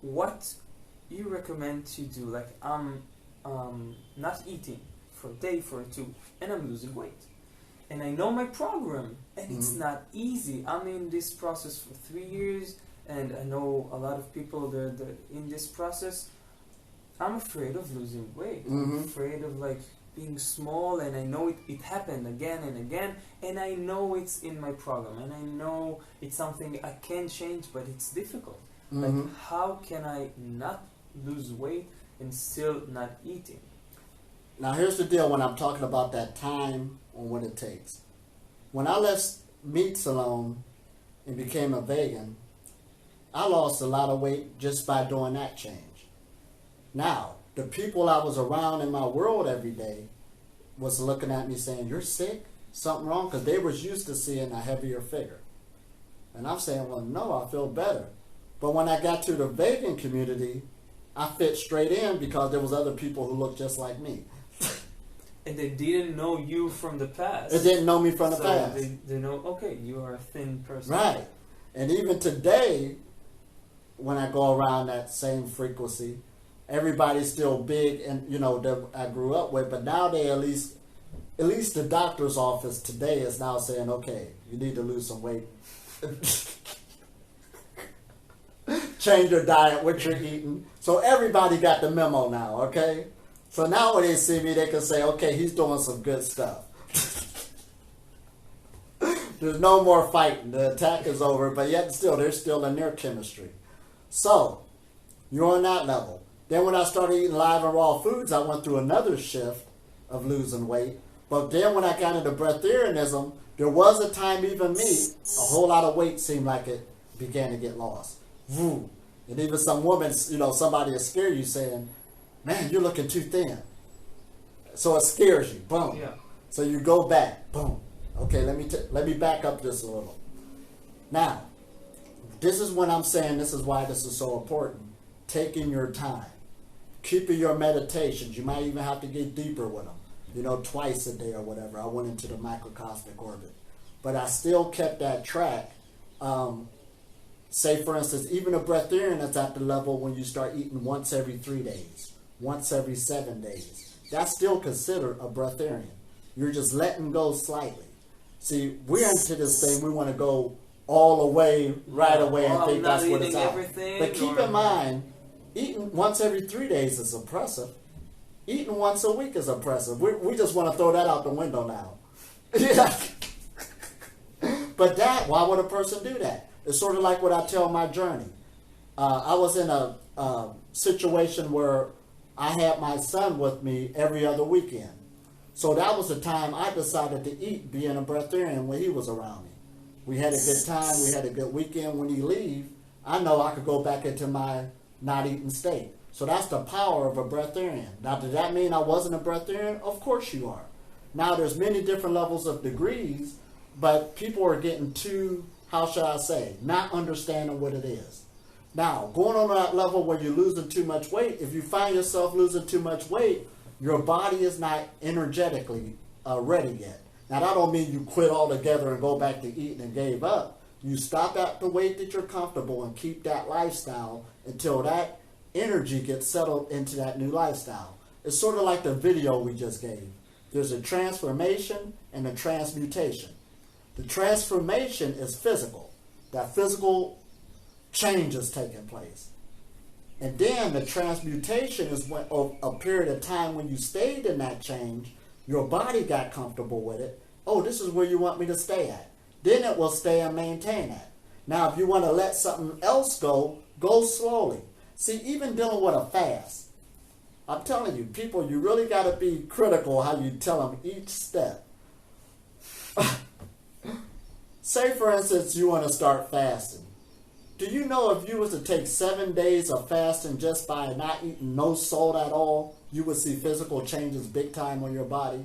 what you recommend to do? Like, I'm not eating for a day, for two, and I'm losing weight. And I know my program, and it's not easy. I'm in this process for 3 years, and I know a lot of people that in this process. I'm afraid of losing weight. I'm afraid of like being small, and I know it happened again and again, and I know it's in my program, and I know it's something I can change, but it's difficult. Like, how can I not lose weight and still not eating? Now, here's the deal when I'm talking about that time and what it takes. When I left meats alone and became a vegan, I lost a lot of weight just by doing that change. Now, the people I was around in my world every day was looking at me saying, "You're sick? Something wrong?" Because they was used to seeing a heavier figure. And I'm saying, well, no, I feel better. But when I got to the vegan community, I fit straight in because there was other people who looked just like me. And they didn't know you from the past. They didn't know me from the past. They know, okay, you are a thin person. Right. And even today, when I go around that same frequency, everybody's still big and, that I grew up with. But now they at least the doctor's office today is now saying, okay, you need to lose some weight. Change your diet, what you're eating. So everybody got the memo now, okay? So now when they see me, they can say, okay, he's doing some good stuff. There's no more fighting. The attack is over, but yet still, they're still in their chemistry. So, you're on that level. Then when I started eating live and raw foods, I went through another shift of losing weight. But then when I got into Breatharianism, there was a time even me, a whole lot of weight seemed like it began to get lost. Woo. And even some women, somebody will scare you saying, man, you're looking too thin. So it scares you. Boom. Yeah. So you go back. Boom. Okay, let me back up just a little. Now, this is when I'm saying this is why this is so important. Taking your time. Keeping your meditations. You might even have to get deeper with them. Twice a day or whatever. I went into the microcosmic orbit. But I still kept that track. Say, for instance, even a breatharian is at the level when you start eating once every 3 days, once every 7 days. That's still considered a breatharian. You're just letting go slightly. See, we're into this thing, we want to go all the way, right away, and think that's what it's at. But keep in mind, eating once every 3 days is oppressive. Eating once a week is oppressive. We just want to throw that out the window now. But why would a person do that? It's sort of like what I tell my journey. I was in a situation where I had my son with me every other weekend. So that was the time I decided to eat, being a breatharian, when he was around me. We had a good time. We had a good weekend. When he leave, I know I could go back into my not eating state. So that's the power of a breatharian. Now, does that mean I wasn't a breatharian? Of course you are. Now, there's many different levels of degrees, but people are getting too, how shall I say, not understanding what it is. Now, going on that level where you're losing too much weight, if you find yourself losing too much weight, your body is not energetically ready yet. Now, that don't mean you quit altogether and go back to eating and gave up. You stop at the weight that you're comfortable and keep that lifestyle until that energy gets settled into that new lifestyle. It's sort of like the video we just gave. There's a transformation and a transmutation. The transformation is physical. That physical change is taking place. And then the transmutation is when a period of time when you stayed in that change, your body got comfortable with it. Oh, this is where you want me to stay at. Then it will stay and maintain that. Now, if you want to let something else go, go slowly. See, even dealing with a fast, I'm telling you, people, you really got to be critical how you tell them each step. Say, for instance, you want to start fasting. Do you know if you was to take 7 days of fasting just by not eating no salt at all, you would see physical changes big time on your body?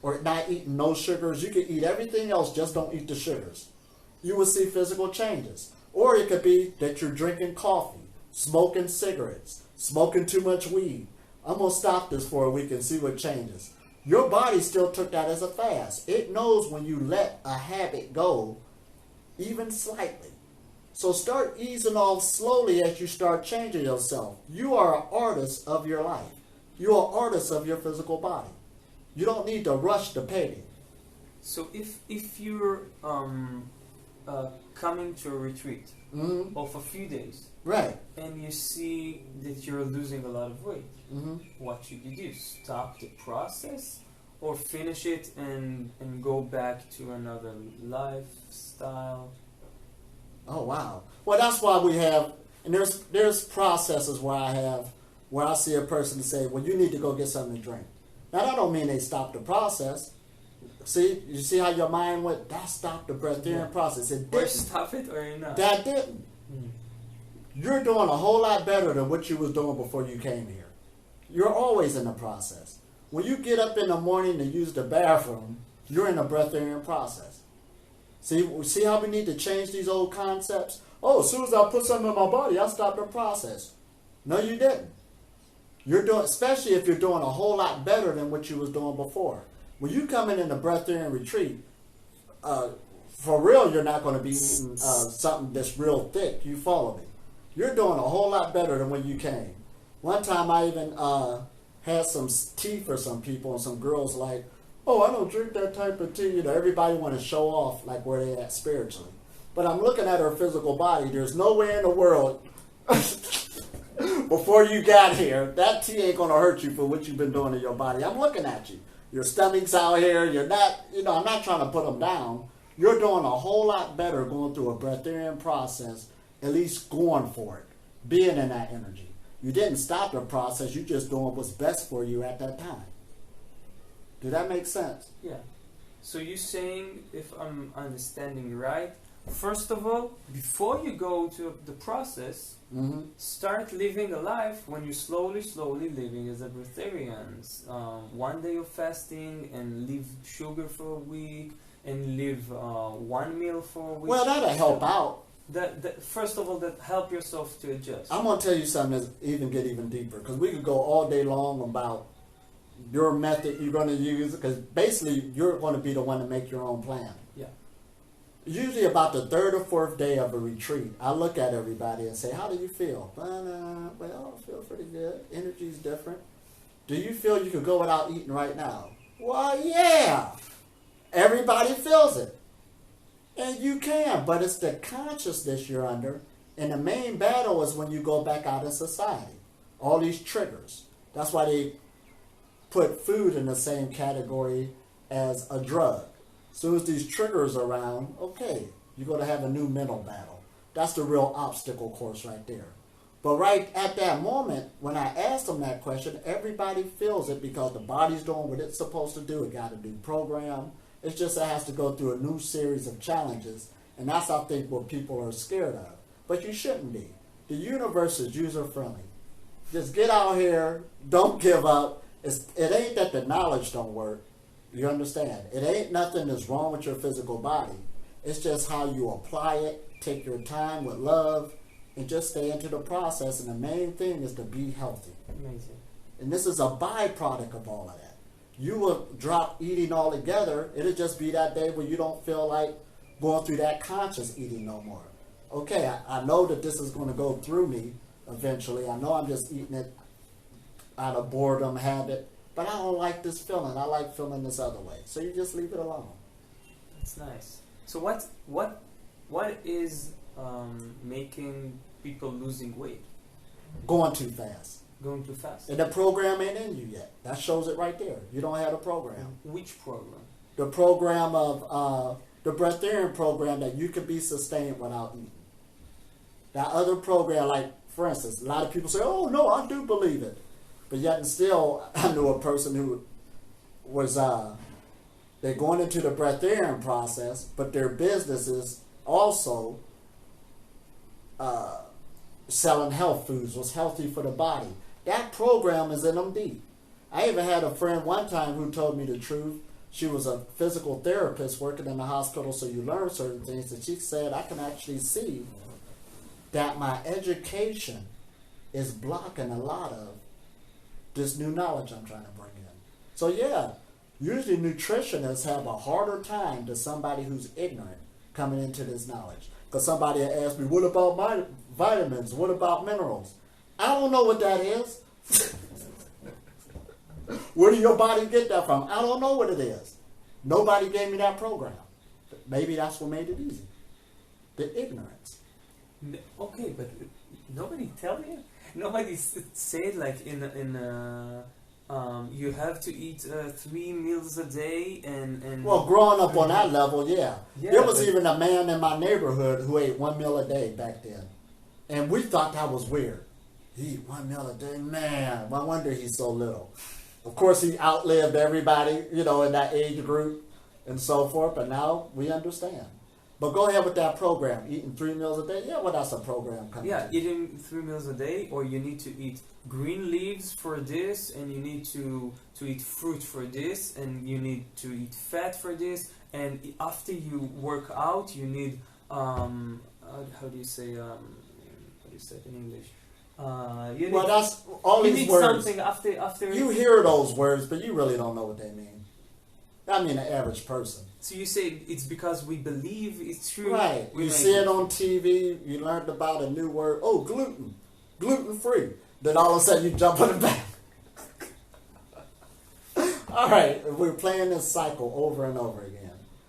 Or not eating no sugars. You could eat everything else, just don't eat the sugars. You would see physical changes. Or it could be that you're drinking coffee, smoking cigarettes, smoking too much weed. I'm going to stop this for a week and see what changes. Your body still took that as a fast. It knows when you let a habit go, even slightly. So start easing off slowly as you start changing yourself. You are an artist of your life. You are an artist of your physical body. You don't need to rush the painting. So if you're coming to a retreat of a few days, right, and you see that you're losing a lot of weight, what should you do? Stop the process, or finish it and go back to another lifestyle? Oh wow! Well, that's why we have, and there's processes where I see a person say, well, you need to go get something to drink. Now that don't mean they stop the process. See, you see how your mind went? That stopped the breatharian process. It didn't. Or stop it, or not. That didn't. You're doing a whole lot better than what you was doing before you came here. You're always in the process. When you get up in the morning to use the bathroom, you're in the breatharian process. See how we need to change these old concepts? Oh, as soon as I put something in my body, I stop the process. No, you didn't. You're doing, especially if you're doing a whole lot better than what you was doing before. When you come in the breatharian retreat, for real, you're not going to be eating something that's real thick. You follow me. You're doing a whole lot better than when you came. One time I even had some tea for some people, and some girls like, oh, I don't drink that type of tea. You know, everybody want to show off like where they at spiritually. But I'm looking at her physical body. There's no way in the world before you got here, that tea ain't going to hurt you for what you've been doing to your body. I'm looking at you. Your stomach's out here. You're not, I'm not trying to put them down. You're doing a whole lot better going through a breatharian process, at least going for it, being in that energy. You didn't stop the process. You're just doing what's best for you at that time. Did that make sense? Yeah. So you're saying, if I'm understanding you right, first of all, before you go to the process, start living a life when you're slowly living as a breatharian. 1 day of fasting, and leave sugar for a week, and live one meal for a week. Well, that'll help out. That first of all, that help yourself to adjust. I'm going to tell you something that's get even deeper, because we could go all day long about your method you're going to use, because basically you're going to be the one to make your own plan. Yeah. Usually about the third or fourth day of a retreat, I look at everybody and say, how do you feel? Well, I feel pretty good. Energy's different. Do you feel you could go without eating right now? Well, yeah. Everybody feels it. And you can, but it's the consciousness you're under. And the main battle is when you go back out in society. All these triggers. That's why they put food in the same category as a drug. As soon as these triggers are around, okay, you're going to have a new mental battle. That's the real obstacle course right there. But right at that moment, when I asked them that question, everybody feels it because the body's doing what it's supposed to do. It got a new program. It's just it has to go through a new series of challenges. And that's, I think, what people are scared of. But you shouldn't be. The universe is user-friendly. Just get out here. Don't give up. It ain't that the knowledge don't work. You understand? It ain't nothing that's wrong with your physical body. It's just how you apply it, take your time with love, and just stay into the process. And the main thing is to be healthy. Amazing. And this is a byproduct of all of that. You will drop eating altogether. It'll just be that day where you don't feel like going through that conscious eating no more. Okay, I know that this is going to go through me eventually. I know I'm just eating it out of boredom, habit. But I don't like this feeling. I like feeling this other way. So you just leave it alone. That's nice. So what is making people losing weight? Going too fast. Going too fast. And the program ain't in you yet. That shows it right there. You don't have a program. Which program? The program of the breatharian program that you can be sustained without eating. That other program, like for instance, a lot of people say, "Oh no, I do believe it." But yet and still, I knew a person who was, they're going into the breatharian process, but their business is also selling health foods, was healthy for the body. That program is in them deep. I even had a friend one time who told me the truth. She was a physical therapist working in the hospital, so you learn certain things. And she said, I can actually see that my education is blocking a lot of this new knowledge I'm trying to bring in. So yeah, usually nutritionists have a harder time than somebody who's ignorant coming into this knowledge. Because somebody had asked me, what about my vitamins? What about minerals? I don't know what that is. Where do your body get that from? I don't know what it is. Nobody gave me that program. Maybe that's what made it easy. The ignorance. Okay, but nobody tell you? Nobody said like you have to eat 3 meals a day and well, growing up on that level, yeah. There was but even a man in my neighborhood who ate 1 meal a day back then. And we thought that was weird. He eat 1 meal a day? Man, no wonder he's so little. Of course, he outlived everybody, you know, in that age group and so forth. But now we understand. But go ahead with that program. Eating 3 meals a day? Yeah, well, that's a program. Eating 3 meals a day, or you need to eat green leaves for this, and you need to eat fruit for this, and you need to eat fat for this, and after you work out, you need how do you say it in English? That's all these words. Something after. You hear those words, but you really don't know what they mean. I mean, the average person. So you say it's because we believe it's true. Right. You see it on TV. You learned about a new word. Oh, gluten. Gluten-free. Then all of a sudden you jump on the back. All right. We're playing this cycle over and over again.